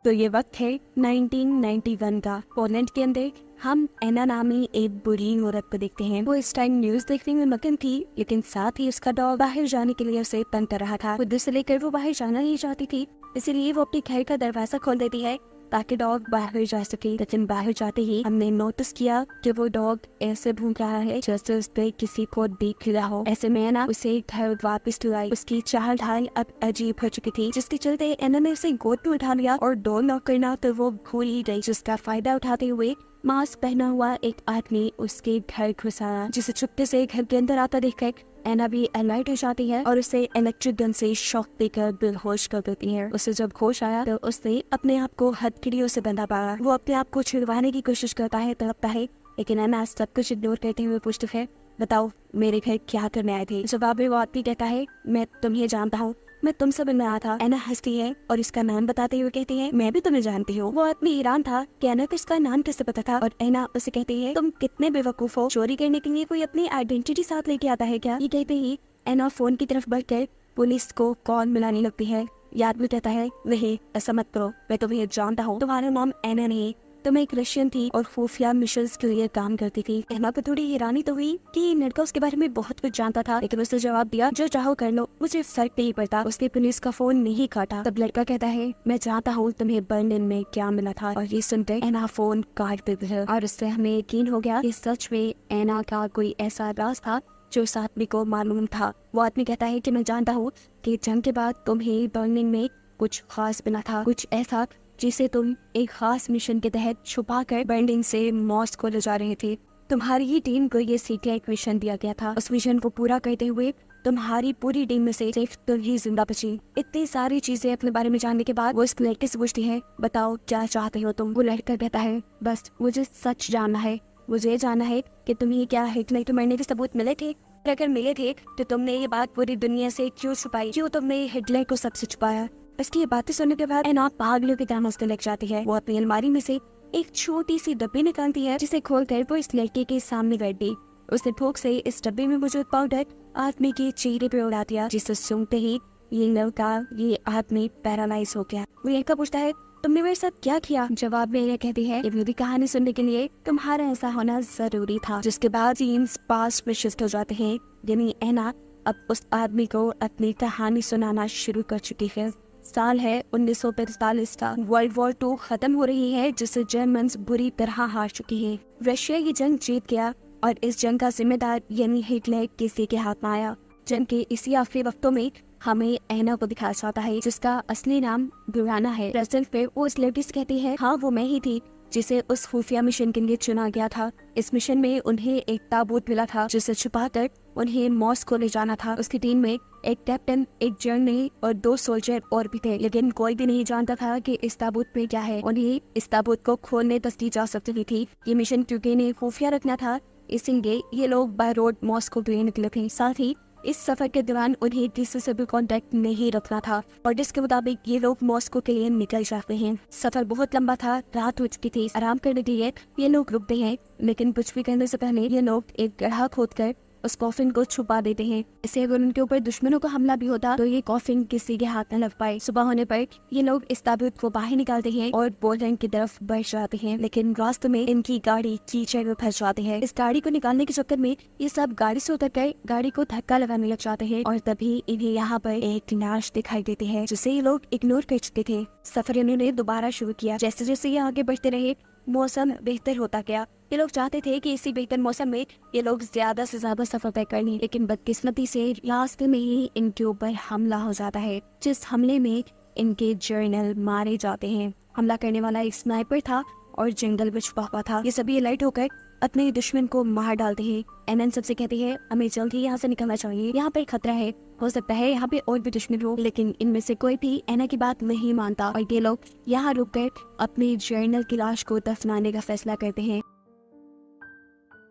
तो ये वक्त है 1991 का। पोलैंड के अंदर हम एना नामी एक बुरी औरत को देखते हैं। वो इस टाइम न्यूज देखने में मगन थी, लेकिन साथ ही उसका डॉग बाहर जाने के लिए उसे तंग कर रहा था। खुद से लेकर वो बाहर जाना नहीं चाहती थी, इसीलिए वो अपने घर का दरवाजा खोल देती है ताकि डॉग बाहर जा सके। लेकिन बाहर जाते ही हमने नोटिस किया कि वो डॉग ऐसे भूख रहा है जैसे उस पे किसी को देख रहा हो। ऐसे में एना उसे घर वापस लाई। उसकी चाल ढाल अब अजीब हो चुकी थी, जिसके चलते एना ने उसे गोद में उठा लिया और डोर नॉक करना तो वो भूल ही गई। जिसका फायदा उठाते हुए मास्क पहना हुआ एक आदमी उसके घर घुस आया, जिसे चुपके से घर के अंदर आता देखकर एना भी अलर्ट हो जाती है और उसे इलेक्ट्रिक गन से शॉक देकर बेहोश कर देती है। उसे जब होश आया तो उसने अपने आप को हथकड़ियों से बंधा पाया। वो अपने आप को छुड़वाने की कोशिश करता है, तड़पता है, लेकिन एना सब कुछ इग्नोर करते हुए पूछती है, बताओ मेरे घर क्या करने आए थे। जवाब में वो आदमी कहता है, मैं तुम्हें जानता हूँ, मैं तुमसे मिलने आया था। एना हंसती है और इसका नाम बताते हुए कहती है, मैं भी तुम्हें जानती हूँ। वो आदमी हैरान था कि एना को इसका नाम कैसे पता था, और एना उसे कहती है, तुम कितने बेवकूफ हो, चोरी करने के लिए कोई अपनी आइडेंटिटी साथ लेके आता है क्या। ये कहते ही एना फोन की तरफ बढ़कर पुलिस को कॉल मिलाने लगती है। ये आदमी कहता है, नहीं ऐसा मत करो, मैं तुम्हें जानता हूँ, तुम्हारा नाम एना नहीं, तुम एक रशियन थी और खुफिया मिशंस के लिए काम करती थी। एना को थोड़ी हैरानी तो हुई कि लड़का उसके बारे में बहुत कुछ जानता था, लेकिन उसने जवाब दिया, जो चाहो कर लो, मुझे फर्क नहीं पड़ता। उसने पुलिस का फोन नहीं काटा। तब लड़का कहता है, मैं जानता हूँ तुम्हें बर्लिन में क्या मिला था। और ये सुनते एना फोन काट देती है और उससे हमें यकीन हो गया कि सच में एना का कोई ऐसा राज था जो उस आदमी को मालूम था। वो आदमी कहता है कि मैं जानता हूँ कि जंग के बाद तुम्हें बर्लिन में कुछ खास मिला था, कुछ ऐसा जिसे तुम एक खास मिशन के तहत छुपा कर बर्लिन से मॉस्को ले जा रहे थे। तुम्हारी ही टीम को ये सीक्रेट मिशन दिया गया था। उस मिशन को पूरा करते हुए तुम्हारी पूरी टीम में से सिर्फ तुम ही जिंदा बची। इतनी सारी चीजें अपने बारे में जानने के बाद वो इस लड़के से पूछती है, बताओ क्या चाहते हो तुम। वो लड़का कहता है, बस मुझे सच जानना है, मुझे ये जानना है कि तुम्हें क्या हिटलर को मरने के सबूत मिले थे, और अगर मिले थे तो तुमने ये बात पूरी दुनिया से क्यों छुपाई, क्यों तुमने हिटलर को सबसे छुपाया। इसकी ये बातें सुनने के बाद एना पागलों की तरह उसके लग जाती है। वो अपनी अलमारी में से एक छोटी सी डब्बी निकालती है, जिसे खोलकर वो इस लड़के के सामने बैठ गई। उसने थोक से इस डब्बे में मौजूद पाउडर आदमी के चेहरे पे उड़ा दिया, जिसे सुनते ही ये लड़का, ये आदमी पैरालाइज हो गया। वो लड़का पूछता है, तुमने मेरे साथ क्या किया। जवाब में ये कहती है, ये पूरी कहानी सुनने के लिए तुम्हारा ऐसा होना जरूरी था। जिसके बाद सीन्स पास्ट में शिफ्ट हो जाते हैं, यानी एना अब उस आदमी को अपनी कहानी सुनाना शुरू कर चुकी है। साल है 1945 का। वर्ल्ड वॉर 2 खत्म हो रही है, जिससे जर्मन्स बुरी तरह हार चुकी है। रशिया ये जंग जीत गया और इस जंग का जिम्मेदार यानी हिटलर किसी के हाथ में आया। जंग के इसी आखिरी वक्तों में हमें एना को दिखाया जाता है, जिसका असली नाम बुराना है। प्रेजेंट पे वो इस लड़की से कहती है, हाँ वो मैं ही थी जिसे उस खुफिया मिशन के लिए चुना गया था। इस मिशन में उन्हें एक ताबूत मिला था, जिसे छुपाकर उन्हें मॉस्को ले जाना था। उसकी टीम में एक कैप्टन, एक जर्नल और 2 सोल्जर और भी थे, लेकिन कोई भी नहीं जानता था कि इस ताबूत में क्या है। उन्हें इस ताबूत को खोलने तक दी जा सकती थी। ये मिशन क्योंकि इन्हें खुफिया रखना था, इसलिए ये लोग बाय रोड मॉस्को के लिए निकले थे। साथ ही इस सफर के दौरान उन्हें किसी से भी कांटेक्ट नहीं रखना था, और जिसके मुताबिक ये लोग मॉस्को के लिए निकल जाते हैं। सफर बहुत लंबा था, रात हो चुकी थी। आराम करने के लिए ये लोग रुकते हैं, लेकिन कुछ भी करने से पहले ये लोग एक गड्ढा खोदकर उस कॉफिन को छुपा देते हैं। इससे अगर उनके ऊपर दुश्मनों का हमला भी होता तो ये कॉफिन किसी के हाथ न लग पाए। सुबह होने पर ये लोग इस ताबूत को बाहर निकालते हैं और पोलैंड की तरफ बढ़ जाते हैं, लेकिन रास्ते में इनकी गाड़ी कीचड़ में फंस जाती है। इस गाड़ी को निकालने के चक्कर में ये सब गाड़ी से उतरकर गाड़ी को धक्का लगाने लग जाते हैं, और तभी इन्हें यहाँ पर एक लाश दिखाई देती है, जिसे ये लोग इग्नोर कर चुके थे। सफर इन्होंने दोबारा शुरू किया। जैसे जैसे ये आगे बढ़ते रहे, मौसम बेहतर होता गया। ये लोग चाहते थे कि इसी बेहतर मौसम में ये लोग ज्यादा से ज्यादा सफर तय कर लें, लेकिन बदकिस्मती से रास्ते में ही इनके ऊपर हमला हो जाता है, जिस हमले में इनके जर्नल मारे जाते हैं। हमला करने वाला एक स्नाइपर था और जंगल में छुपा हुआ था। ये सभी अलर्ट होकर अपने दुश्मन को मार डालते हैं। एनएन सबसे कहती है, हमें जल्द ही यहाँ से निकलना चाहिए, यहाँ पर खतरा है, हो सकता है यहाँ पे और भी दुश्मन हो। लेकिन इनमें से कोई भी एना की बात नहीं मानता और ये लोग यहाँ रुककर अपने जर्नल की लाश को दफनाने का फैसला करते हैं।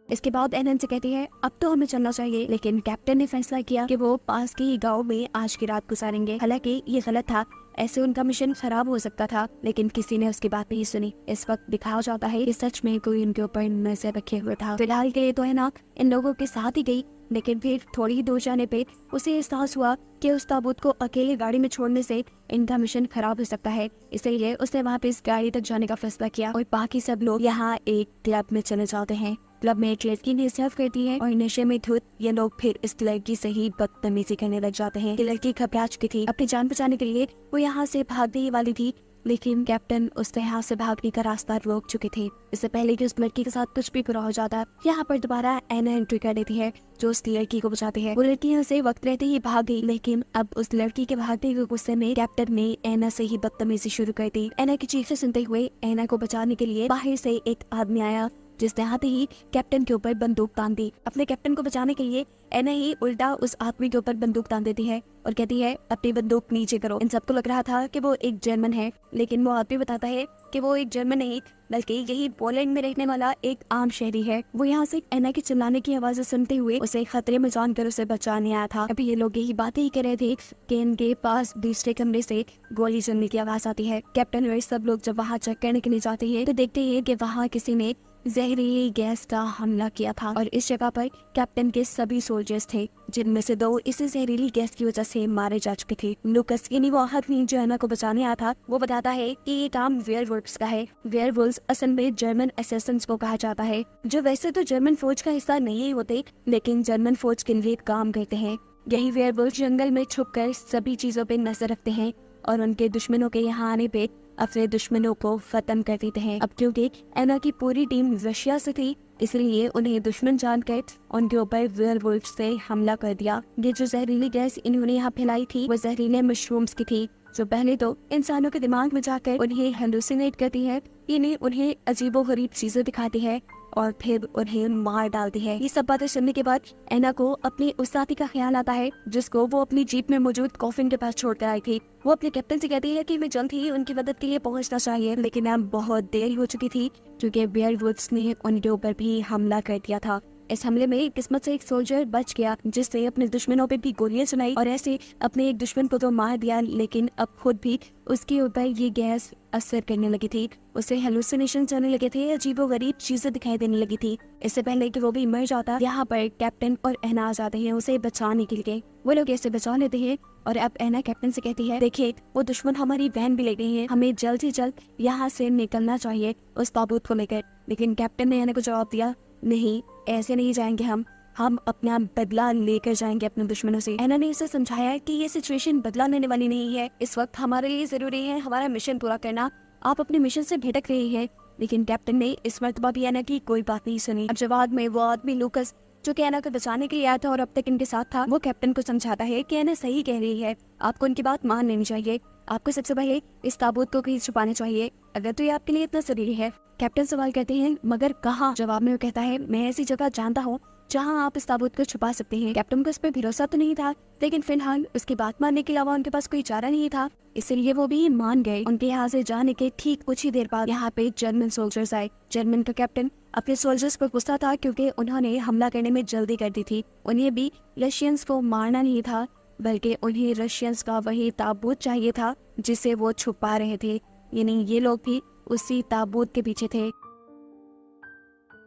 इसके बाद एनएन से कहती है, अब तो हमें चलना चाहिए, लेकिन कैप्टन ने फैसला किया कि वो पास के ही गांव में आज की रात गुजारेंगे। हालांकि ये गलत था, ऐसे उनका मिशन खराब हो सकता था, लेकिन किसी ने उसकी बात नहीं सुनी। इस वक्त दिखाया जाता है कि सच में कोई उनके ऊपर नजर रखे हुए था। फिलहाल के लिए तो है ना इन लोगों के साथ ही गई, लेकिन फिर थोड़ी ही दूर जाने पे उसे एहसास हुआ कि उस ताबूत को अकेले गाड़ी में छोड़ने से इनका मिशन खराब हो सकता है। इसलिए उसने वहाँ पे इस गाड़ी तक जाने का फैसला किया और बाकी सब लोग यहाँ एक क्लब में चले जाते हैं। क्लब में एक लड़की ने सर्व करती है और नशे में धुत ये लोग फिर इस लड़की से ही बदतमीजी करने लग जाते हैं। ये लड़की घबरा चुकी थी, अपनी जान बचाने के लिए वो यहाँ से भागने ही वाली थी, लेकिन कैप्टन उससे यहाँ से भागने का रास्ता रोक चुके थे। इससे पहले कि उस लड़की के साथ कुछ भी बुरा हो जाता, यहाँ पर दोबारा एना एंट्री कर देती है जो उस लड़की को बचाती है। वो लड़की यहाँ से वक्त रहते ही भाग गई, लेकिन अब उस लड़की के भागने के गुस्से में कैप्टन ने एना से ही बदतमीजी शुरू कर दी। एना की चीखें सुनते हुए एना को बचाने के लिए बाहर से एक आदमी आया, जिसने आते ही कैप्टन के ऊपर बंदूक तान दी। अपने कैप्टन को बचाने के लिए एना ही उल्टा उस आदमी के ऊपर बंदूक तान देती है और कहती है अपनी बंदूक नीचे करो। इन सबको लग रहा था कि वो एक जर्मन है, लेकिन वो आदमी बताता है कि वो एक जर्मन नहीं बल्कि यही पोलैंड में रहने वाला एक आम शहरी है। वो यहाँ से एना की चिल्लाने की आवाज़ें सुनते हुए उसे खतरे में जानकर उसे बचाने आया था। अभी ये लोग यही बातें ही कर रहे थे कि इनके पास दूसरे कमरे से गोली चलने की आवाज आती है। कैप्टन और सब लोग जब वहाँ चेक करने के लिए जाते हैं तो देखते हैं कि वहाँ किसी ने जहरीली गैस का हमला किया था और इस जगह पर कैप्टन के सभी सोल्जर्स थे, जिनमें से 2 इसी जहरीली गैस की वजह से मारे जा चुके थे। लूकस यानी वो आदमी जो एना को बचाने आया था, वो बताता है कि ये काम वेयरवुल्व्स का है। वेयरवुल्व्स असल में जर्मन असैसिन्स को कहा जाता है, जो वैसे तो जर्मन फौज का हिस्सा नहीं होते, लेकिन जर्मन फौज के लिए काम करते हैं। यही वेयरवुल्व्स जंगल में छुपकर सभी चीजों पे नजर रखते हैं और उनके दुश्मनों के यहाँ आने पे अपने दुश्मनों को खत्म कर देते हैं। अब क्योंकि एना की पूरी टीम रशिया से थी, इसलिए उन्हें दुश्मन जानकर उनके ऊपर वेयरवुल्फ से हमला कर दिया। ये जो जहरीली गैस इन्होंने यहाँ फैलाई थी वो जहरीले मशरूम्स की थी, जो पहले तो इंसानों के दिमाग में जाकर उन्हें हेलुसिनेट करती है, यानी उन्हें अजीबोगरीब चीजें दिखाती है और फिर उन्हें मार डालती है। ये सब बातें सुनने के बाद एना को अपने उस साथी का ख्याल आता है जिसको वो अपनी जीप में मौजूद कॉफिन के पास छोड़कर आई थी। वो अपने कैप्टन से कहती है कि मैं जल्द ही उनकी मदद के लिए पहुंचना चाहिए, लेकिन अब बहुत देर हो चुकी थी क्योंकि वेयरवुल्व्स ने उनके ऊपर भी हमला कर दिया था। इस हमले में किस्मत से एक सोल्जर बच गया, जिसने अपने दुश्मनों पे भी गोलियां चलाई और ऐसे अपने एक दुश्मन को तो मार दिया, लेकिन अब खुद भी उसके ऊपर ये गैस असर करने लगी थी। उसे हेलुसिनेशन चलने लगे थे, अजीबोगरीब चीजें दिखाई देने लगी थी। इससे पहले कि वो भी मर जाता, यहाँ पर कैप्टन और एना आ जाते हैं उसे बचाने के लिए। वो लोग ऐसे बचा लेते हैं और अब एना कैप्टन से कहती है, देखिए वो दुश्मन हमारी वैन भी ले गई है, हमें जल्द से जल्द यहाँ से निकलना चाहिए उस ताबूत को लेकर। लेकिन कैप्टन ने एना को जवाब दिया, नहीं ऐसे नहीं जाएंगे, हम अपना बदला लेकर जाएंगे अपने दुश्मनों से। एना ने इसे समझाया कि ये सिचुएशन बदला लेने वाली नहीं है, इस वक्त हमारे लिए जरूरी है हमारा मिशन पूरा करना, आप अपने मिशन से भटक रही हैं। लेकिन कैप्टन ने इस मर्तबा भी एना की कोई बात नहीं सुनी। अब जवाब में वो आदमी लूकस जो कि एना को बचाने के लिए आया था और अब तक इनके साथ था, वो कैप्टन को समझाता है कि एना सही कह रही है, आपको उनकी बात मान लेनी चाहिए, आपको सबसे पहले इस ताबूत को कहीं छुपाना चाहिए, अगर तो ये आपके लिए इतना जरूरी है। कैप्टन सवाल करते हैं, मगर कहाँ? जवाब में वो कहता है, मैं ऐसी जगह जानता हूँ जहाँ आप इस ताबूत को छुपा सकते हैं। कैप्टन को इस पर भरोसा तो नहीं था, लेकिन फिलहाल उसकी बात मानने के अलावा उनके पास कोई चारा नहीं था, इसलिए वो भी मान गए। उनके यहाँ से जाने के ठीक कुछ ही देर बाद यहाँ पे जर्मन सोल्जर्स आए। जर्मन का कैप्टन अपने सोल्जर्स पर गुस्सा था क्योंकि उन्होंने हमला करने में जल्दी कर दी थी। उन्हें भी रशियंस को मारना नहीं था, बल्कि उन्हें रशियंस का वही ताबूत चाहिए था जिसे वो छुपा रहे थे, यानी ये लोग भी उसी ताबूत के पीछे थे।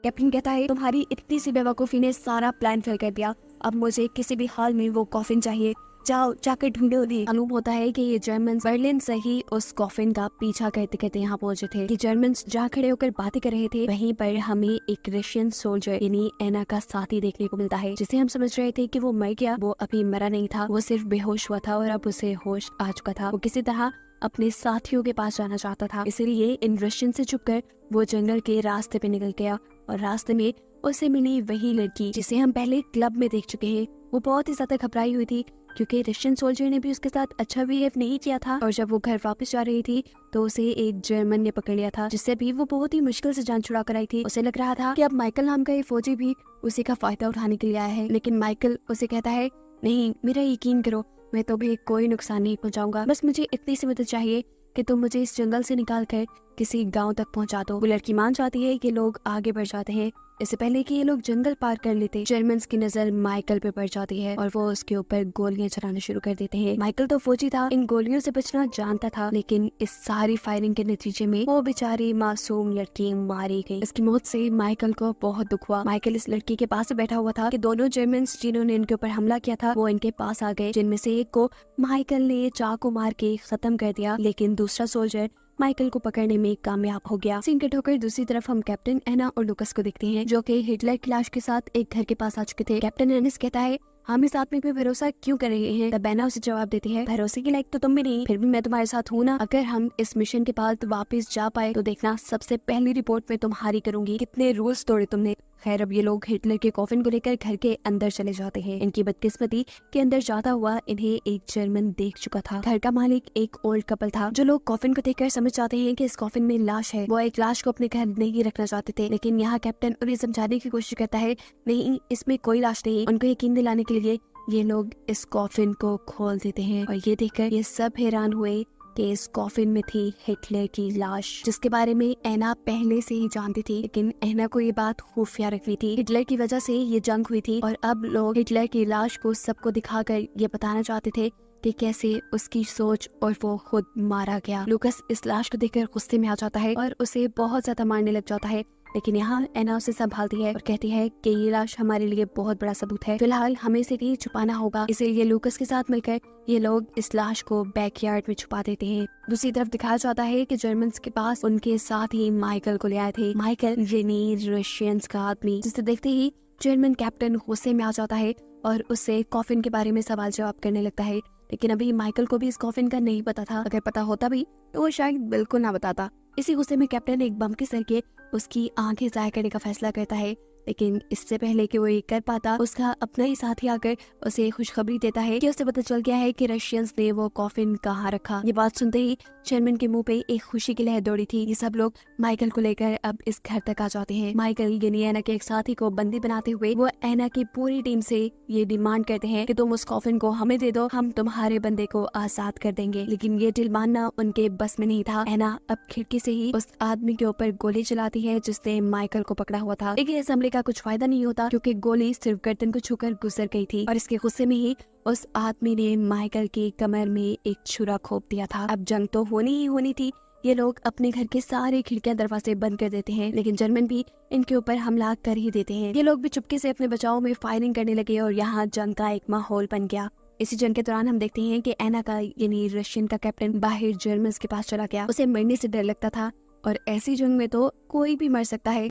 कैप्टन कहता है, तुम्हारी इतनी सी बेवकूफ़ी ने सारा प्लान फेल कर दिया, अब मुझे किसी भी हाल में वो कॉफिन चाहिए, जाओ जाकर ढूंढो उन्हें। मालूम होता है कि ये जर्मन बर्लिन से ही उस कॉफिन का पीछा करते करते यहाँ पहुंचे थे। ये जर्मन्स जहाँ खड़े होकर बातें कर रहे थे, वहीं पर हमें एक रशियन सोल्जर यानी एना का साथी देखने को मिलता है, जिसे हम समझ रहे थे कि वो मर गया। वो अभी मरा नहीं था, वो सिर्फ बेहोश हुआ था और अब उसे होश आ चुका था। वो किसी तरह अपने साथियों के पास जाना चाहता था, इसलिए इन रशियन से छुपकर वो जंगल के रास्ते पे निकल गया और रास्ते में उसे मिली वही लड़की जिसे हम पहले क्लब में देख चुके हैं। वो बहुत ही ज्यादा घबराई हुई थी क्योंकि रशियन सोल्जर ने भी उसके साथ अच्छा बिहेव नहीं किया था और जब वो घर वापस जा रही थी तो उसे एक जर्मन ने पकड़ लिया था, जिससे भी वो बहुत ही मुश्किल से जान छुड़ा कर आई थी। उसे लग रहा था कि अब माइकल नाम का ये फौजी भी उसी का फायदा उठाने के लिए आया है, लेकिन माइकल उसे कहता है, नहीं मेरा यकीन करो, मैं तुम्हें कोई नुकसान नहीं पहुंचाऊंगा, बस मुझे इतनी सी मदद चाहिए कि तुम मुझे इस जंगल से निकाल कर किसी गांव तक पहुंचा दो। वो लड़की मान जाती है कि लोग आगे बढ़ जाते हैं। इससे पहले कि ये लोग जंगल पार कर लेते, जर्मन्स की नजर माइकल पे पड़ जाती है और वो उसके ऊपर गोलियां चलाना शुरू कर देते हैं। माइकल तो फौजी था, इन गोलियों से बचना जानता था, लेकिन इस सारी फायरिंग के नतीजे में वो बेचारी मासूम लड़की मारी गई। इसकी मौत से माइकल को बहुत दुख हुआ। माइकल इस लड़की के पास बैठा हुआ था कि दोनों जर्मन्स जिन्होंने इनके ऊपर हमला किया था वो इनके पास आ गए, जिनमें से एक को माइकल ने चाकू मार के खत्म कर दिया, लेकिन दूसरा सोल्जर माइकल को पकड़ने में कामयाब हो गया। सीन कट होकर दूसरी तरफ हम कैप्टन एना और लुकस को देखते हैं, जो कि हिटलर की लाश के साथ एक घर के पास आ चुके थे। कैप्टन एनिस कहता है, हम इस आदमी पे भरोसा क्यों कर रहे हैं? तब एना उसे जवाब देती है, भरोसे के लायक तो तुम भी नहीं, फिर भी मैं तुम्हारे साथ हूँ ना। अगर हम इस मिशन के बाद वापस जा पाए तो देखना, सबसे पहली रिपोर्ट में तुम्हारी करूंगी। कितने रूल्स तोड़े तुमने। खैर, अब ये लोग हिटलर के कॉफिन को लेकर घर के अंदर चले जाते हैं। इनकी बदकिस्मती के अंदर जाता हुआ इन्हें एक जर्मन देख चुका था। घर का मालिक एक ओल्ड कपल था, जो लोग कॉफिन को देखकर समझ जाते हैं कि इस कॉफिन में लाश है। वो एक लाश को अपने घर नहीं रखना चाहते थे, लेकिन यहाँ कैप्टन उन्हें समझाने की कोशिश करता है, नहीं, इसमें कोई लाश नहीं। उनको यकीन दिलाने के लिए ये लोग इस कॉफिन को खोल देते हैं और ये देखकर ये सब हैरान हुए कि इस कॉफिन में थी हिटलर की लाश, जिसके बारे में एना पहले से ही जानती थी, लेकिन एना को ये बात खुफिया रखनी थी। हिटलर की वजह से ये जंग हुई थी और अब लोग हिटलर की लाश को सबको दिखाकर ये बताना चाहते थे कि कैसे उसकी सोच और वो खुद मारा गया। लुकस इस लाश को देखकर गुस्से में आ जाता है और उसे बहुत ज्यादा मारने लग जाता है, लेकिन यहाँ एना उसे संभालती है और कहती है कि ये लाश हमारे लिए बहुत बड़ा सबूत है, फिलहाल हमें इसे कहीं छुपाना होगा। इसीलिए लुकस के साथ मिलकर ये लोग इस लाश को बैकयार्ड में छुपा देते हैं। दूसरी तरफ दिखाया जाता है कि जर्मन्स के पास उनके साथ ही माइकल को ले आए थे। माइकल यानी रशियंस का आदमी, जिसे देखते ही जर्मन कैप्टन गुस्से में आ जाता है और उससे कॉफिन के बारे में सवाल जवाब करने लगता है। लेकिन अभी माइकल को भी इस कॉफिन का नहीं पता था। अगर पता होता भी तो वो शायद बिल्कुल ना बताता। इसी गुस्से में कैप्टन एक बम के सर के उसकी आंखें जाया करने का फैसला करता है, लेकिन इससे पहले कि वो ये कर पाता, उसका अपना ही साथी आकर उसे खुशखबरी देता है कि उसे पता चल गया है कि रशियंस ने वो कॉफिन कहाँ रखा। ये बात सुनते ही जर्मन के मुंह पे एक खुशी की लहर दौड़ी थी। ये सब लोग माइकल को लेकर अब इस घर तक आ जाते हैं। माइकल यानी एना के एक साथी को बंदी बनाते हुए वो एना की पूरी टीम से ये डिमांड करते हैं कि तुम उस कॉफिन को हमें दे दो, हम तुम्हारे बंदे को आजाद कर देंगे। लेकिन ये डील मानना उनके बस में नहीं था। एना अब खिड़की से ही उस आदमी के ऊपर गोली चलाती है जिसने माइकल को पकड़ा हुआ था, लेकिन इस हमले का कुछ फायदा नहीं होता क्योंकि गोली सिर्फ गर्दन को छूकर गुजर गई थी और इसके गुस्से में ही उस आदमी ने माइकल की कमर में एक छुरा खोप दिया था। अब जंग तो होनी ही होनी थी। ये लोग अपने घर के सारे खिड़कियां दरवाजे बंद कर देते हैं, लेकिन जर्मन भी इनके ऊपर हमला कर ही देते हैं। ये लोग भी चुपके से अपने बचाव में फायरिंग करने लगे और यहाँ जंग का एक माहौल बन गया। इसी जंग के दौरान हम देखते हैं कि एना का यानी रशियन का कैप्टन बाहर जर्मन के पास चला गया। उसे मरने से डर लगता था और ऐसी जंग में तो कोई भी मर सकता है।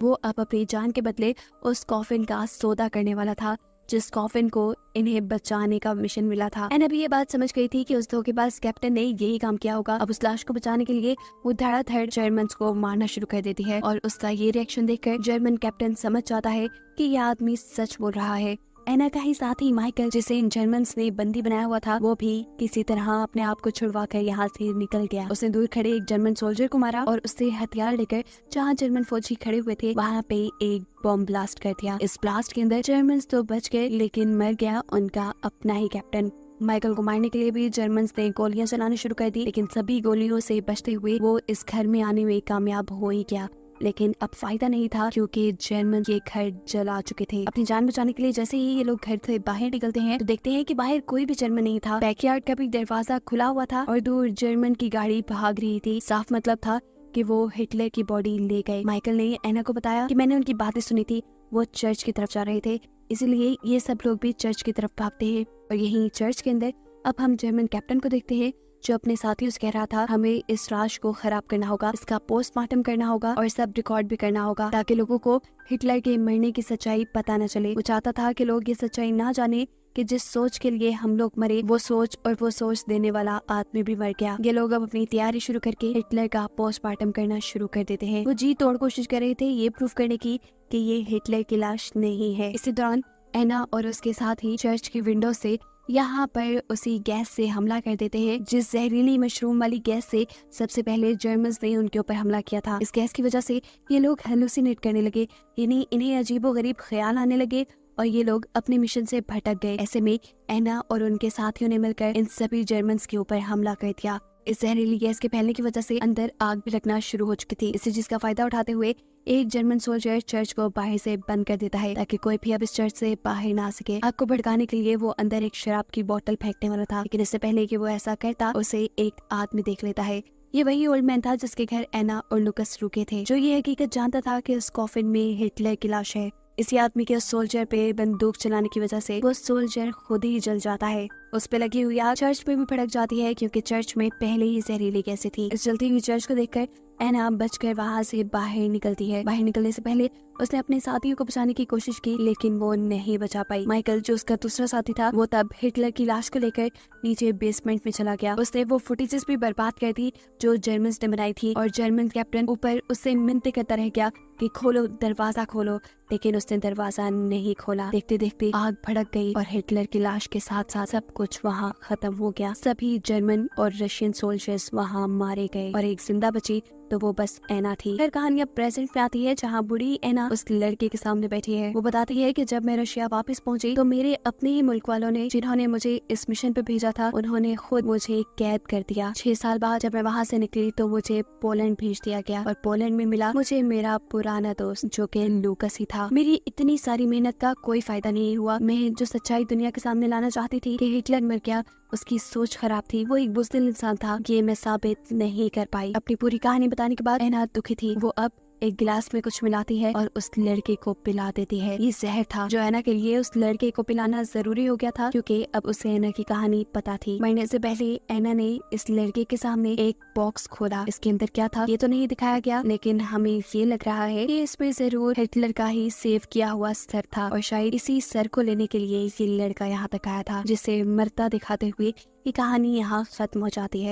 वो अब अपनी जान के बदले उस कॉफिन का सौदा करने वाला था, जिस कॉफिन को इन्हें बचाने का मिशन मिला था। एना भी ये बात समझ गई थी कि उस धोखेबाज कैप्टन ने यही काम किया होगा। अब उस लाश को बचाने के लिए वो धड़ाधड़ जर्मन्स को मारना शुरू कर देती है और उसका ये रिएक्शन देखकर जर्मन कैप्टन समझ जाता है कि ये आदमी सच बोल रहा है। एना का ही साथी माइकल, जिसे इन जर्मन्स ने बंदी बनाया हुआ था, वो भी किसी तरह अपने आप को छुड़वा कर यहाँ से निकल गया। उसने दूर खड़े एक जर्मन सोल्जर को मारा और उससे हथियार लेकर जहाँ जर्मन फौजी खड़े हुए थे वहाँ पे एक बम ब्लास्ट कर दिया। इस ब्लास्ट के अंदर जर्मन्स तो बच गए, लेकिन मर गया उनका अपना ही कैप्टन। माइकल को मारने के लिए भी जर्मन्स ने गोलियां चलाना शुरू कर दी, लेकिन सभी गोलियों से बचते हुए वो इस घर में आने में कामयाब हो ही गया। लेकिन अब फायदा नहीं था क्योंकि जर्मन ये घर जला चुके थे। अपनी जान बचाने के लिए जैसे ही ये लोग घर से बाहर निकलते हैं तो देखते हैं कि बाहर कोई भी जर्मन नहीं था। बैकयार्ड का भी दरवाजा खुला हुआ था और दूर जर्मन की गाड़ी भाग रही थी। साफ मतलब था कि वो हिटलर की बॉडी ले गए। माइकल ने एना को बताया कि मैंने उनकी बातें सुनी थी, वो चर्च की तरफ जा रहे थे, इसलिए ये सब लोग भी चर्च की तरफ भागते हैं। और यहीं चर्च के अंदर अब हम जर्मन कैप्टन को देखते हैं, जो अपने साथियों से कह रहा था हमें इस लाश को खराब करना होगा, इसका पोस्टमार्टम करना होगा और सब रिकॉर्ड भी करना होगा ताकि लोगों को हिटलर के मरने की सच्चाई पता न चले। वो चाहता था कि लोग ये सच्चाई ना जाने कि जिस सोच के लिए हम लोग मरे वो सोच देने वाला आदमी भी मर गया। ये लोग अब अपनी तैयारी शुरू करके हिटलर का पोस्टमार्टम करना शुरू कर देते हैं। वो जी तोड़ कोशिश कर रहे थे ये प्रूफ करने की कि ये हिटलर की लाश नहीं है। इसी दौरान एना और उसके साथ ही चर्च की विंडो से यहाँ पर उसी गैस से हमला कर देते हैं, जिस जहरीली मशरूम वाली गैस से सबसे पहले जर्मन्स ने उनके ऊपर हमला किया था। इस गैस की वजह से ये लोग हेलुसिनेट करने लगे, यानी इन्हें अजीबोगरीब ख्याल आने लगे और ये लोग अपने मिशन से भटक गए। ऐसे में एना और उनके साथियों ने मिलकर इन सभी जर्मन्स के ऊपर हमला कर दिया। इस जहरीली गैस के फैलने की वजह से अंदर आग भी लगना शुरू हो चुकी थी। इसी चीज का फायदा उठाते हुए एक जर्मन सोल्जर चर्च को बाहर से बंद कर देता है ताकि कोई भी अब इस चर्च से बाहर ना आ सके। आग को भड़काने के लिए वो अंदर एक शराब की बोतल फेंकने वाला था, लेकिन इससे पहले कि वो ऐसा करता उसे एक आदमी देख लेता है। ये वही ओल्ड मैन था जिसके घर एना और लुकस रुके थे, जो ये हकीकत जानता था कि उस कॉफिन में हिटलर की लाश है। इसी आदमी के सोल्जर पे बंदूक चलाने की वजह से वो सोल्जर खुद ही जल जाता है। उस पे लगी हुई आग चर्च पे भी भड़क जाती है क्योंकि चर्च में पहले ही जहरीली गैसें थी। इस जलती हुई चर्च को देखकर एना बचकर वहाँ से बाहर निकलती है। बाहर निकलने से पहले उसने अपने साथियों को बचाने की कोशिश की, लेकिन वो नहीं बचा पाई। माइकल, जो उसका दूसरा साथी था, वो तब हिटलर की लाश को लेकर नीचे बेसमेंट में चला गया। उसने वो फुटेजेस भी बर्बाद कर दी जो जर्मन ने बनाई थी, और जर्मन कैप्टन ऊपर उससे मिन्नतें करता रह गया कि खोलो दरवाजा खोलो, लेकिन उसने दरवाजा नहीं खोला। देखते देखते आग भड़क गई और हिटलर की लाश के साथ साथ सब कुछ वहाँ खत्म हो गया। सभी जर्मन और रशियन सोल्जर्स वहाँ मारे गए और एक जिंदा बची तो वो बस एना थी। फिर कहानियां प्रेजेंट में आती है जहाँ बूढ़ी एना उस लड़के के सामने बैठी है। वो बताती है कि जब मैं रशिया वापस पहुंची तो मेरे अपने ही मुल्क वालों ने, जिन्होंने मुझे इस मिशन पे भेजा था, उन्होंने खुद मुझे कैद कर दिया। 6 साल बाद जब मैं वहाँ से निकली तो मुझे पोलैंड भेज दिया गया और पोलैंड में मिला मुझे मेरा पुराना दोस्त जो कि लूकस ही था। मेरी इतनी सारी मेहनत का कोई फायदा नहीं हुआ। मैं जो सच्चाई दुनिया के सामने लाना चाहती थी कि हिटलर मर गया, उसकी सोच खराब थी, वो एक बुज़दिल इंसान था, ये मैं साबित नहीं कर पाई। अपनी पूरी कहानी बताने के बाद एना दुखी थी। वो अब एक गिलास में कुछ मिलाती है और उस लड़के को पिला देती है। ये जहर था जो एना के लिए उस लड़के को पिलाना जरूरी हो गया था, क्योंकि अब उसे एना की कहानी पता थी। मरने से पहले एना ने इस लड़के के सामने एक बॉक्स खोला। इसके अंदर क्या था ये तो नहीं दिखाया गया, लेकिन हमें ये लग रहा है कि इसमें जरूर हिटलर का ही सेव किया हुआ सर था, और शायद इसी सर को लेने के लिए ये लड़का यहाँ तक आया था, जिसे मरता दिखाते हुए ये कहानी यहाँ खत्म हो जाती है।